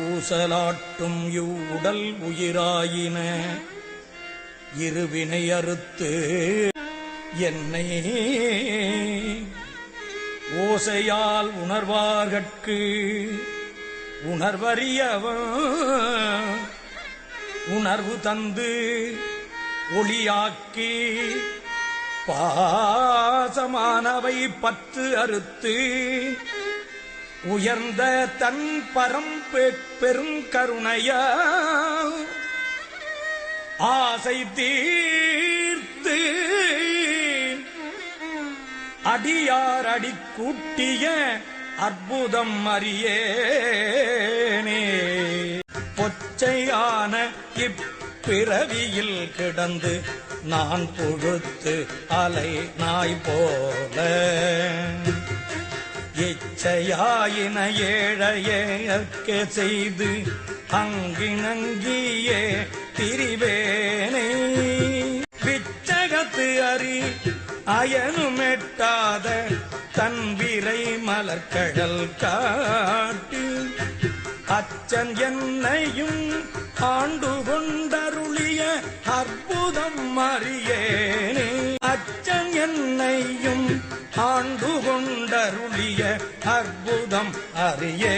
ஊசலாட்டும் இவ்வுடல் உயிராயின இருவினை அறுத்து என்னை ஓசையால் உணர்வார்கட்கு உணர்வறியவன் உணர்வு தந்து ஒளியாக்கி பாசமானவை பற்று அறுத்து உயர்ந்த தன் பரம் பெருங்கருணைய ஆசை தீர்த்து அடியார் அடிக்கூட்டிய அற்புதம் அறியேனே. பொச்சையான இப்பிறவியில் கிடந்து நான் புழுத்து அலை நாய் போல இச்சையாயின ஏழையற்க செய்து அங்கிணங்கியே திரிவேனே. விச்சகத்து அறி அயனுமெட்டாத தன் விரை மலர்கடல் காட்டி அச்சன் என்னையும் ஆண்டு கொண்டருளிய அற்புதம் அறியேனே. அச்சன் என்னையும் ஆண்டு கொண்டருளிய அற்புதம் அறியே.